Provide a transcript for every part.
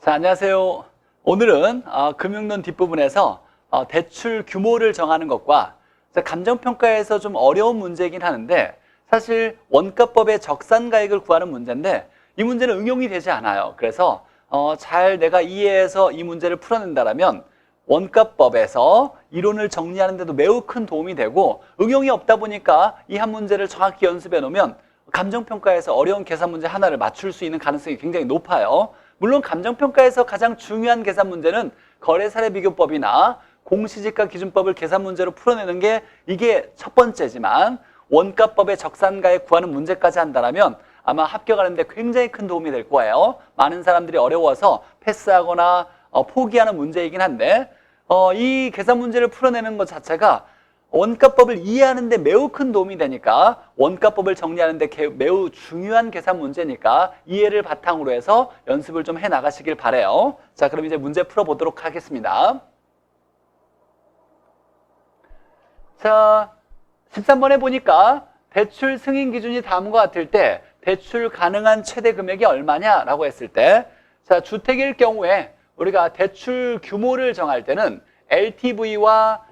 자, 안녕하세요. 오늘은 금융론 뒷부분에서 대출 규모를 정하는 것과 감정평가에서 좀 어려운 문제이긴 하는데 사실 원가법의 적산가액을 구하는 문제인데 이 문제는 응용이 되지 않아요. 그래서 잘 내가 이해해서 이 문제를 풀어낸다면 원가법에서 이론을 정리하는 데도 매우 큰 도움이 되고 응용이 없다 보니까 이 한 문제를 정확히 연습해 놓으면 감정평가에서 어려운 계산 문제 하나를 맞출 수 있는 가능성이 굉장히 높아요. 물론 감정평가에서 가장 중요한 계산 문제는 거래사례비교법이나 공시지가 기준법을 계산 문제로 풀어내는 게 이게 첫 번째지만 원가법의 적산가액 구하는 문제까지 한다면 아마 합격하는 데 굉장히 큰 도움이 될 거예요. 많은 사람들이 어려워서 패스하거나 포기하는 문제이긴 한데 이 계산 문제를 풀어내는 것 자체가 원가법을 이해하는 데 매우 큰 도움이 되니까 원가법을 정리하는 데 매우 중요한 계산 문제니까 이해를 바탕으로 해서 연습을 좀 해나가시길 바라요. 자, 그럼 이제 문제 풀어보도록 하겠습니다. 자, 13번에 보니까 대출 승인 기준이 다음과 같을 때 대출 가능한 최대 금액이 얼마냐라고 했을 때 자, 주택일 경우에 우리가 대출 규모를 정할 때는 LTV와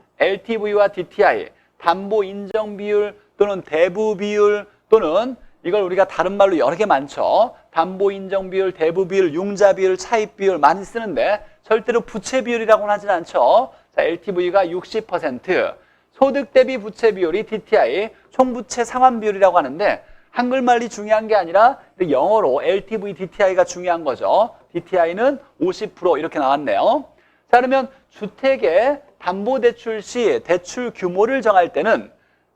DTI, 담보 인정 비율 또는 대부 비율 또는 이걸 우리가 다른 말로 여러 개 많죠. 담보 인정 비율, 대부 비율, 융자 비율, 차입 비율 많이 쓰는데 절대로 부채 비율이라고는 하진 않죠. 자, LTV가 60%, 소득 대비 부채 비율이 DTI, 총부채 상환 비율이라고 하는데 한글말이 중요한 게 아니라 영어로 LTV, DTI가 중요한 거죠. DTI는 50% 이렇게 나왔네요. 자, 그러면 주택의 담보대출 시 대출 규모를 정할 때는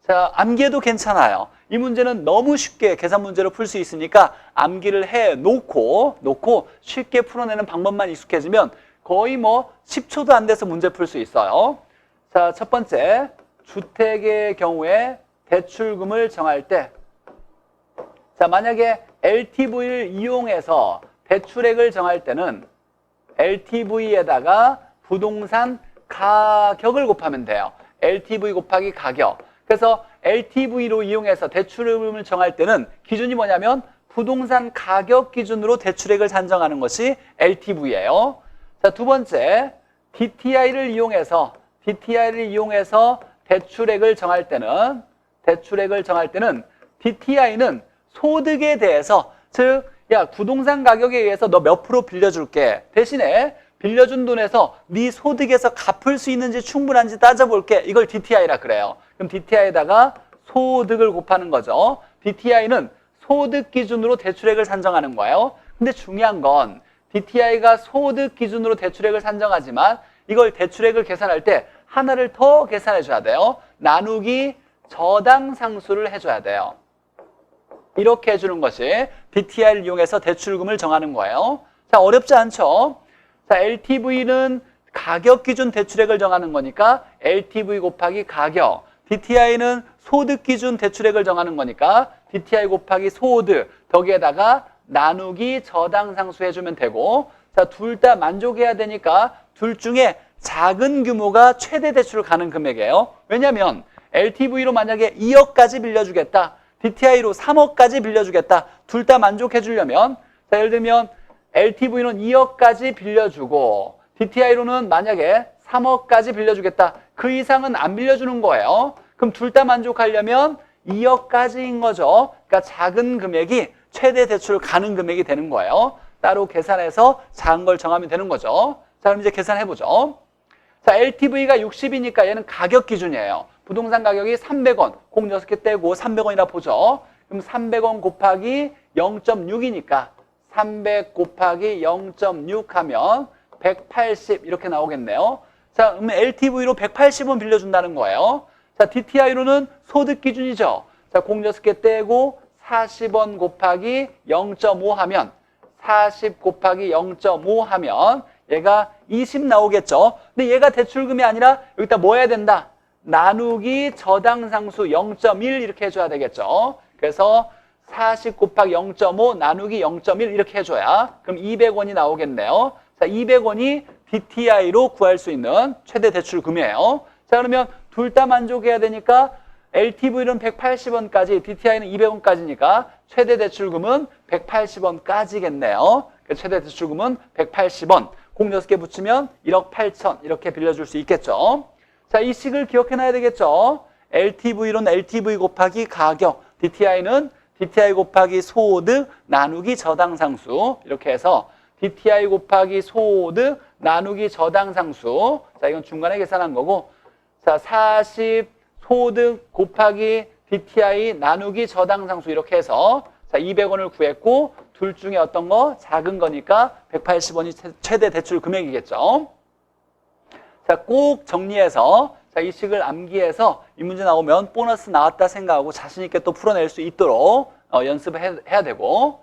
자, 암기해도 괜찮아요. 이 문제는 너무 쉽게 계산 문제로 풀 수 있으니까 암기를 해 놓고 쉽게 풀어내는 방법만 익숙해지면 거의 뭐 10초도 안 돼서 문제 풀 수 있어요. 자, 첫 번째, 주택의 경우에 대출금을 정할 때 자, 만약에 LTV를 이용해서 대출액을 정할 때는 LTV에다가 부동산 가격을 곱하면 돼요. LTV 곱하기 가격. 그래서 LTV로 이용해서 대출금을 정할 때는 기준이 뭐냐면 부동산 가격 기준으로 대출액을 산정하는 것이 LTV예요. 자, 두 번째, DTI를 이용해서 대출액을 정할 때는 DTI는 소득에 대해서 즉 야, 부동산 가격에 의해서 너 몇 프로 빌려줄게. 대신에 빌려준 돈에서 네 소득에서 갚을 수 있는지 충분한지 따져볼게. 이걸 DTI라 그래요. 그럼 DTI에다가 소득을 곱하는 거죠. DTI는 소득 기준으로 대출액을 산정하는 거예요. 근데 중요한 건 DTI가 소득 기준으로 대출액을 산정하지만 이걸 대출액을 계산할 때 하나를 더 계산해 줘야 돼요. 나누기 저당 상수를 해줘야 돼요. 이렇게 해주는 것이 DTI를 이용해서 대출금을 정하는 거예요. 자, 어렵지 않죠? 자, LTV는 가격 기준 대출액을 정하는 거니까 LTV 곱하기 가격. DTI는 소득 기준 대출액을 정하는 거니까 DTI 곱하기 소득. 거기에다가 나누기 저당 상수 해주면 되고 자, 둘 다 만족해야 되니까 둘 중에 작은 규모가 최대 대출 가능 금액이에요. 왜냐면 LTV로 만약에 2억까지 빌려주겠다. DTI로 3억까지 빌려주겠다. 둘 다 만족해 주려면 자, 예를 들면 LTV는 2억까지 빌려주고 DTI로는 만약에 3억까지 빌려주겠다. 그 이상은 안 빌려주는 거예요. 그럼 둘 다 만족하려면 2억까지인 거죠. 그러니까 작은 금액이 최대 대출 가능 금액이 되는 거예요. 따로 계산해서 작은 걸 정하면 되는 거죠. 자, 그럼 이제 계산해보죠. 자, LTV가 60이니까 얘는 가격 기준이에요. 부동산 가격이 300원, 공 6개 떼고 300원이라 보죠. 그럼 300원 곱하기 0.6이니까 300 곱하기 0.6 하면 180 이렇게 나오겠네요. 자, 그러면 LTV로 180원 빌려준다는 거예요. 자, DTI로는 소득 기준이죠. 자, 공 6개 떼고 40원 곱하기 0.5 하면 40 곱하기 0.5 하면 얘가 20 나오겠죠. 근데 얘가 대출금이 아니라 여기다 뭐 해야 된다? 나누기 저당상수 0.1 이렇게 해줘야 되겠죠. 그래서 40 곱하기 0.5 나누기 0.1 이렇게 해줘야 그럼 200원이 나오겠네요. 자, 200원이 DTI로 구할 수 있는 최대 대출금이에요. 자, 그러면 둘 다 만족해야 되니까 LTV는 180원까지, DTI는 200원까지니까 최대 대출금은 180원까지겠네요. 최대 대출금은 180원. 공 6개 붙이면 1억 8천 이렇게 빌려줄 수 있겠죠. 자, 이 식을 기억해놔야 되겠죠. LTV로는 LTV 곱하기 가격, DTI는 DTI 곱하기 소득 나누기 저당상수 이렇게 해서 DTI 곱하기 소득 나누기 저당상수. 자, 이건 중간에 계산한 거고, 자, 40 소득 곱하기 DTI 나누기 저당상수 이렇게 해서 자, 200원을 구했고 둘 중에 어떤 거? 작은 거니까 180원이 최대 대출 금액이겠죠. 자, 꼭 정리해서 자, 이 식을 암기해서 이 문제 나오면 보너스 나왔다 생각하고 자신 있게 또 풀어낼 수 있도록 연습을 해야 되고,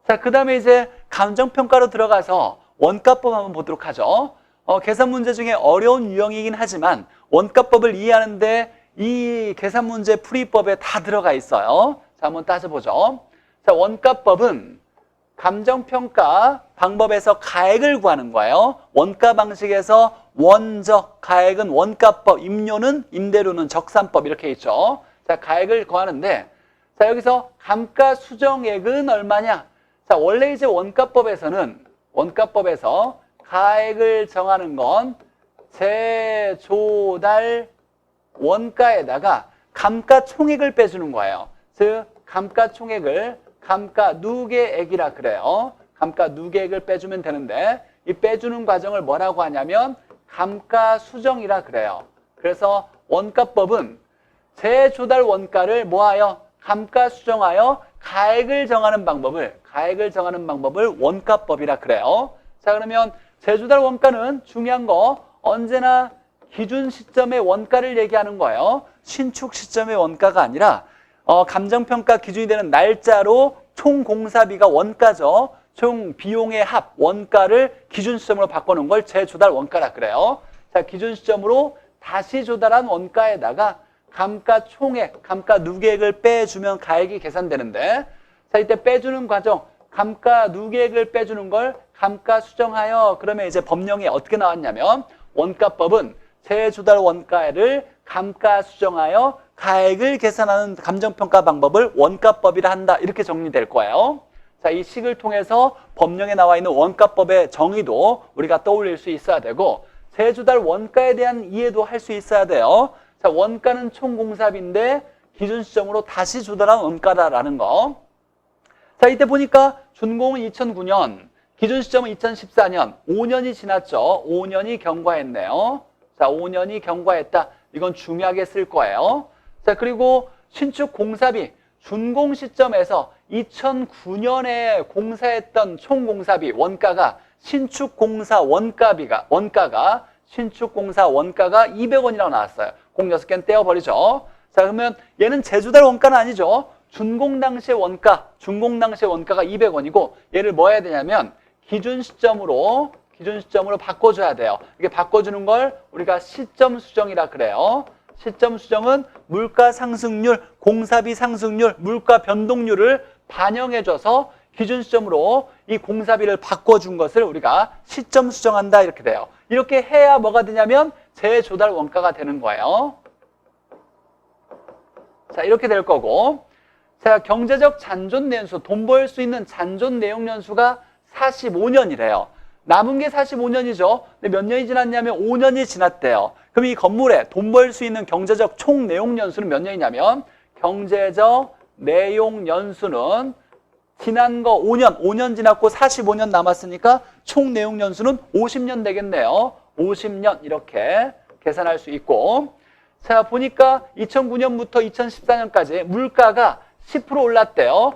자, 그 다음에 이제 감정평가로 들어가서 원가법 한번 보도록 하죠. 계산 문제 중에 어려운 유형이긴 하지만 원가법을 이해하는데 이 계산 문제 풀이법에 다 들어가 있어요. 자, 한번 따져보죠. 자, 원가법은 감정평가 방법에서 가액을 구하는 거예요. 원가 방식에서 원적, 가액은 원가법, 임료는 임대료는 적산법 이렇게 있죠. 자, 가액을 구하는데 자, 여기서 감가수정액은 얼마냐? 자, 원래 이제 원가법에서 가액을 정하는 건 재조달 원가에다가 감가총액을 빼주는 거예요. 즉, 감가총액을 감가누계액이라 그래요. 감가누계액을 빼주면 되는데 이 빼주는 과정을 뭐라고 하냐면 감가수정이라 그래요. 그래서 원가법은 재조달 원가를 뭐하여? 감가수정하여 가액을 정하는 방법을 원가법이라 그래요. 자, 그러면 재조달 원가는 중요한 거 언제나 기준 시점의 원가를 얘기하는 거예요. 신축 시점의 원가가 아니라 감정평가 기준이 되는 날짜로 총 공사비가 원가죠. 총 비용의 합, 원가를 기준 시점으로 바꿔놓은 걸 재조달 원가라 그래요. 자, 기준 시점으로 다시 조달한 원가에다가 감가총액, 감가누계액을 빼주면 가액이 계산되는데, 자, 이때 빼주는 과정, 감가누계액을 빼주는 걸 감가수정하여, 그러면 이제 법령이 어떻게 나왔냐면 원가법은 재조달 원가를 감가수정하여 가액을 계산하는 감정평가 방법을 원가법이라 한다. 이렇게 정리될 거예요. 자, 이 식을 통해서 법령에 나와 있는 원가법의 정의도 우리가 떠올릴 수 있어야 되고, 재조달 원가에 대한 이해도 할 수 있어야 돼요. 자, 원가는 총 공사비인데 기준 시점으로 다시 조달한 원가다라는 거. 자, 이때 보니까 준공은 2009년, 기준 시점은 2014년, 5년이 지났죠. 5년이 경과했네요. 자, 5년이 경과했다. 이건 중요하게 쓸 거예요. 자, 그리고 신축 공사비, 준공 시점에서 2009년에 공사했던 총 공사비 원가가 신축 공사 원가가 신축 공사 원가가 200원이라고 나왔어요. 공 6개는 떼어버리죠. 자, 그러면 얘는 재조달 원가는 아니죠. 준공 당시의 원가, 준공 당시의 원가가 200원이고 얘를 뭐 해야 되냐면 기준 시점으로 바꿔줘야 돼요. 이게 바꿔주는 걸 우리가 시점 수정이라 그래요. 시점 수정은 물가 상승률, 공사비 상승률, 물가 변동률을 반영해줘서 기준 시점으로 이 공사비를 바꿔준 것을 우리가 시점 수정한다 이렇게 돼요. 이렇게 해야 뭐가 되냐면 재조달 원가가 되는 거예요. 자, 이렇게 될 거고, 자, 경제적 잔존 연수, 돈 벌 수 있는 잔존 내용 연수가 45년이래요. 남은 게 45년이죠. 근데 몇 년이 지났냐면 5년이 지났대요. 그럼 이 건물에 돈 벌 수 있는 경제적 총 내용 연수는 몇 년이냐면 경제적 내용 연수는 지난 거 5년 지났고 45년 남았으니까 총 내용 연수는 50년 되겠네요. 50년 이렇게 계산할 수 있고, 자, 보니까 2009년부터 2014년까지 물가가 10% 올랐대요.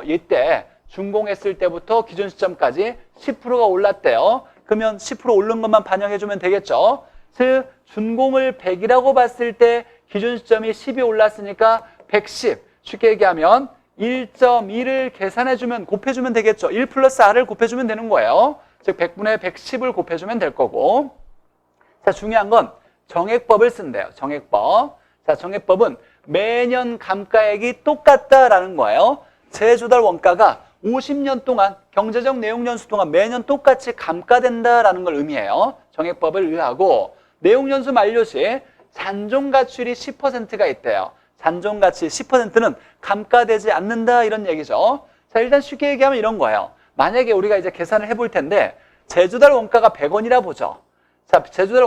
이때 준공했을 때부터 기준 시점까지 10%가 올랐대요. 그러면 10% 오른 것만 반영해주면 되겠죠. 즉, 준공을 100이라고 봤을 때 기준 시점이 10이 올랐으니까 110. 쉽게 얘기하면 1.2를 계산해주면, 곱해주면 되겠죠. 1 플러스 R을 곱해주면 되는 거예요. 즉, 100분의 110을 곱해주면 될 거고. 자, 중요한 건 정액법을 쓴대요. 정액법. 자, 정액법은 매년 감가액이 똑같다라는 거예요. 재조달 원가가 50년 동안 경제적 내용 연수 동안 매년 똑같이 감가된다라는 걸 의미해요. 정액법을 의하고, 내용 연수 만료 시 잔존 가출이 10%가 있대요. 잔존 가치 10%는 감가되지 않는다 이런 얘기죠. 자, 일단 쉽게 얘기하면 이런 거예요. 만약에 우리가 이제 계산을 해볼 텐데 제조달 원가가 100원이라 보죠. 자, 제조달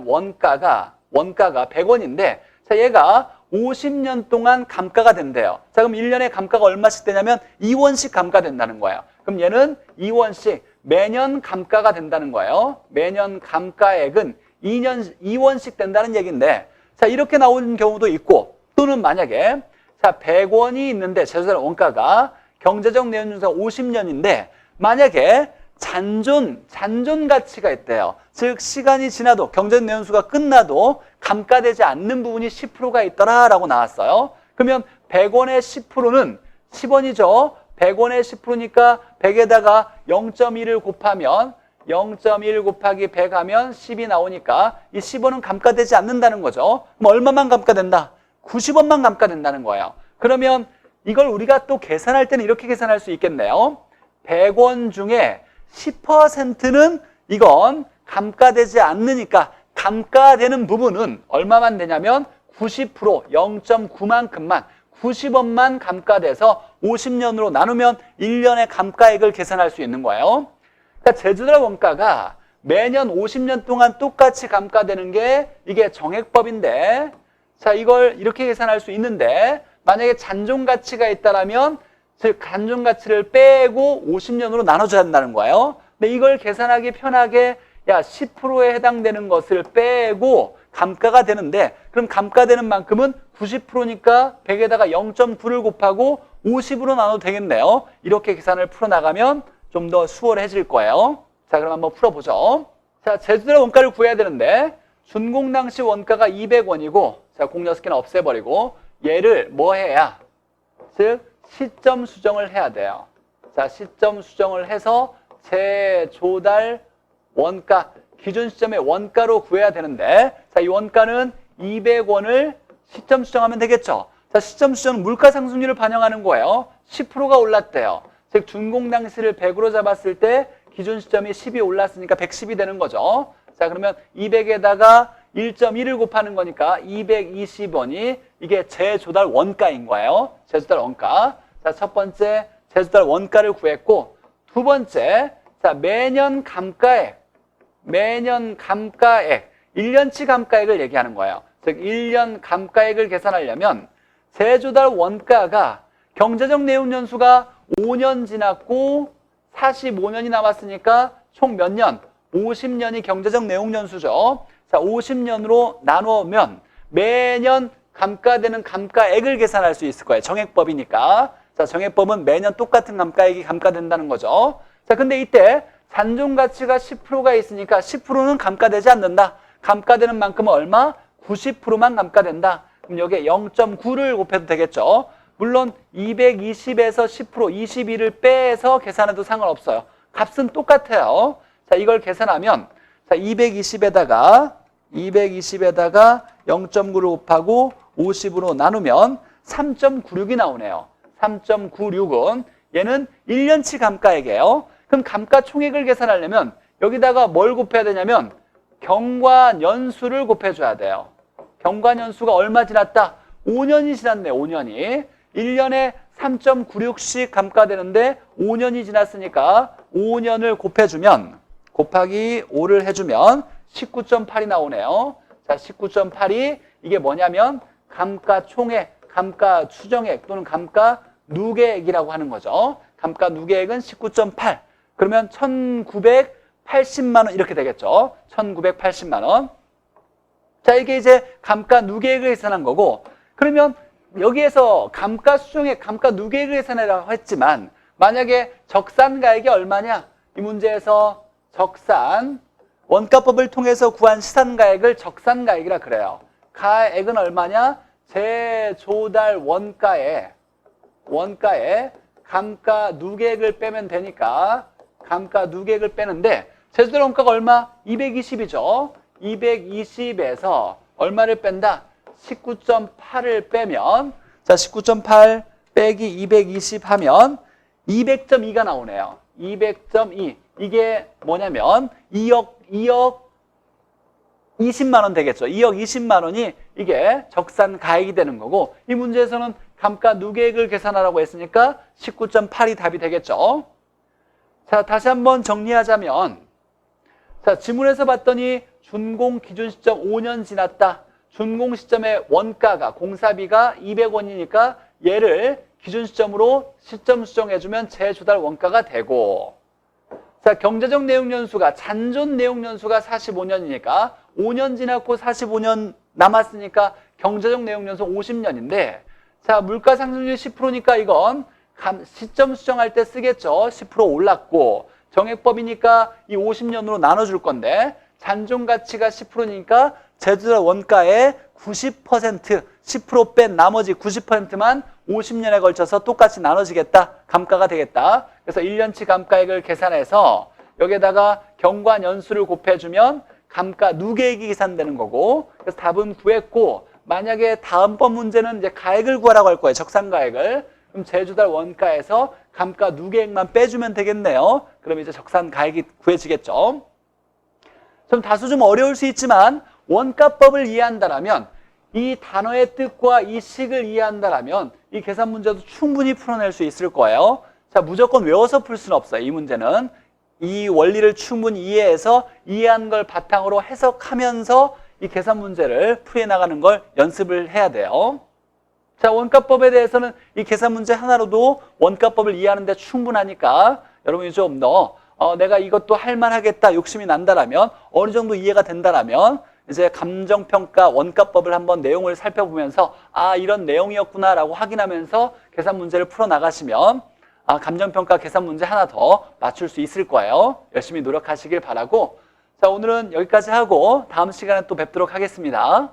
원가가 원가가 100원인데 자, 얘가 50년 동안 감가가 된대요. 자, 그럼 1년에 감가가 얼마씩 되냐면 2원씩 감가된다는 거예요. 그럼 얘는 2원씩 매년 감가가 된다는 거예요. 매년 감가액은 2원씩 된다는 얘기인데 자, 이렇게 나오는 경우도 있고 또는 만약에 자, 100원이 있는데 제조달 원가가 경제적 내용연수가 50년인데 만약에 잔존 가치가 있대요. 즉 시간이 지나도 경제적 내연수가 끝나도 감가되지 않는 부분이 10%가 있더라라고 나왔어요. 그러면 100원의 10%는 10원이죠. 100원의 10%니까 100에다가 0.1을 곱하면 0.1 곱하기 100 하면 10이 나오니까 이 10원은 감가되지 않는다는 거죠. 그럼 얼마만 감가된다? 90원만 감가된다는 거예요. 그러면 이걸 우리가 또 계산할 때는 이렇게 계산할 수 있겠네요. 100원 중에 10%는 이건 감가되지 않으니까 감가되는 부분은 얼마만 되냐면 90% 0.9만큼만 90원만 감가돼서 50년으로 나누면 1년의 감가액을 계산할 수 있는 거예요. 그러니까 제조달 원가가 매년 50년 동안 똑같이 감가되는 게 이게 정액법인데 자, 이걸 이렇게 계산할 수 있는데 만약에 잔존 가치가 있다라면 즉 잔존 가치를 빼고 50년으로 나눠줘야 한다는 거예요. 근데 이걸 계산하기 편하게 10%에 해당되는 것을 빼고 감가가 되는데 그럼 감가되는 만큼은 90%니까 100에다가 0.9를 곱하고 50으로 나눠도 되겠네요. 이렇게 계산을 풀어나가면 좀 더 수월해질 거예요. 자, 그럼 한번 풀어보죠. 자, 제조달 원가를 구해야 되는데 준공 당시 원가가 200원이고 자, 공 6개는 없애버리고 얘를 뭐 해야? 즉 시점 수정을 해야 돼요. 자, 시점 수정을 해서 제조달 원가, 기준 시점의 원가로 구해야 되는데 자, 이 원가는 200원을 시점 수정하면 되겠죠. 자, 시점 수정은 물가 상승률을 반영하는 거예요. 10%가 올랐대요. 즉 준공 당시를 100으로 잡았을 때 기준 시점이 10이 올랐으니까 110이 되는 거죠. 자, 그러면 200에다가 1.1을 곱하는 거니까 220원이 이게 제조달 원가인 거예요. 제조달 원가. 자, 첫 번째 제조달 원가를 구했고 두 번째 자, 매년 감가액 1년치 감가액을 얘기하는 거예요. 즉 1년 감가액을 계산하려면 제조달 원가가 경제적 내용 연수가 5년 지났고 45년이 남았으니까 총 몇 년? 50년이 경제적 내용 연수죠. 자, 50년으로 나누면 매년 감가되는 감가액을 계산할 수 있을 거예요. 정액법이니까. 자, 정액법은 매년 똑같은 감가액이 감가된다는 거죠. 자, 근데 이때 잔존 가치가 10%가 있으니까 10%는 감가되지 않는다. 감가되는 만큼은 얼마? 90%만 감가된다. 그럼 여기에 0.9를 곱해도 되겠죠. 물론 220에서 10%, 22를 빼서 계산해도 상관없어요. 값은 똑같아요. 자, 이걸 계산하면 자, 220에다가 0.9를 곱하고 50으로 나누면 3.96이 나오네요. 3.96은 얘는 1년치 감가액이에요. 그럼 감가 총액을 계산하려면 여기다가 뭘 곱해야 되냐면 경과년수를 곱해줘야 돼요. 경과년수가 얼마 지났다? 5년이 지났네. 5년이. 1년에 3.96씩 감가되는데 5년이 지났으니까 5년을 곱해주면 곱하기 5를 해주면 19.8이 나오네요. 자, 19.8이 이게 뭐냐면 감가 총액, 감가 추정액 또는 감가 누계액이라고 하는 거죠. 감가 누계액은 19.8. 그러면 1980만 원 이렇게 되겠죠. 1980만 원. 자, 이게 이제 감가 누계액을 계산한 거고 그러면 여기에서 감가 수정액, 감가 누계액을 계산하라고 했지만 만약에 적산가액이 얼마냐? 이 문제에서 적산, 원가법을 통해서 구한 시산가액을 적산가액이라 그래요. 가액은 얼마냐? 제조달 원가에 감가 누계액을 빼면 되니까 감가 누계액을 빼는데 제조달 원가가 얼마? 220이죠. 220에서 얼마를 뺀다? 19.8을 빼면 자 19.8 빼기 220 하면 200.2가 나오네요. 200.2 이게 뭐냐면 2억 20만 원 되겠죠. 2억 20만 원이 이게 적산 가액이 되는 거고 이 문제에서는 감가 누계액을 계산하라고 했으니까 19.8이 답이 되겠죠. 자, 다시 한번 정리하자면, 자, 지문에서 봤더니 준공 기준 시점 5년 지났다. 준공 시점의 원가가, 공사비가 200원이니까 얘를 기준 시점으로 시점 수정해주면 재조달 원가가 되고, 자, 경제적 내용 연수가, 잔존 내용 연수가 45년이니까 5년 지났고 45년 남았으니까 경제적 내용 연수 50년인데, 자, 물가 상승률 10%니까 이건 시점 수정할 때 쓰겠죠. 10% 올랐고, 정액법이니까 이 50년으로 나눠줄 건데, 잔존 가치가 10%니까 재조달 원가의 90%, 10% 뺀 나머지 90%만 50년에 걸쳐서 똑같이 나눠지겠다. 감가가 되겠다. 그래서 1년치 감가액을 계산해서 여기에다가 경관 연수를 곱해주면 감가 누계액이 계산되는 거고, 그래서 답은 구했고, 만약에 다음번 문제는 이제 가액을 구하라고 할 거예요. 적산가액을. 그럼 재조달 원가에서 감가 누계액만 빼주면 되겠네요. 그럼 이제 적산가액이 구해지겠죠. 좀 다소 좀 어려울 수 있지만 원가법을 이해한다라면, 이 단어의 뜻과 이 식을 이해한다라면 이 계산 문제도 충분히 풀어낼 수 있을 거예요. 자, 무조건 외워서 풀 수는 없어요. 이 문제는 이 원리를 충분히 이해해서 이해한 걸 바탕으로 해석하면서 이 계산 문제를 풀어나가는 걸 연습을 해야 돼요. 자, 원가법에 대해서는 이 계산 문제 하나로도 원가법을 이해하는 데 충분하니까 여러분이 좀 더 내가 이것도 할만하겠다 욕심이 난다라면, 어느 정도 이해가 된다라면 이제 감정평가 원가법을 한번 내용을 살펴보면서 아, 이런 내용이었구나 라고 확인하면서 계산 문제를 풀어나가시면 감정평가 계산 문제 하나 더 맞출 수 있을 거예요. 열심히 노력하시길 바라고, 자, 오늘은 여기까지 하고 다음 시간에 또 뵙도록 하겠습니다.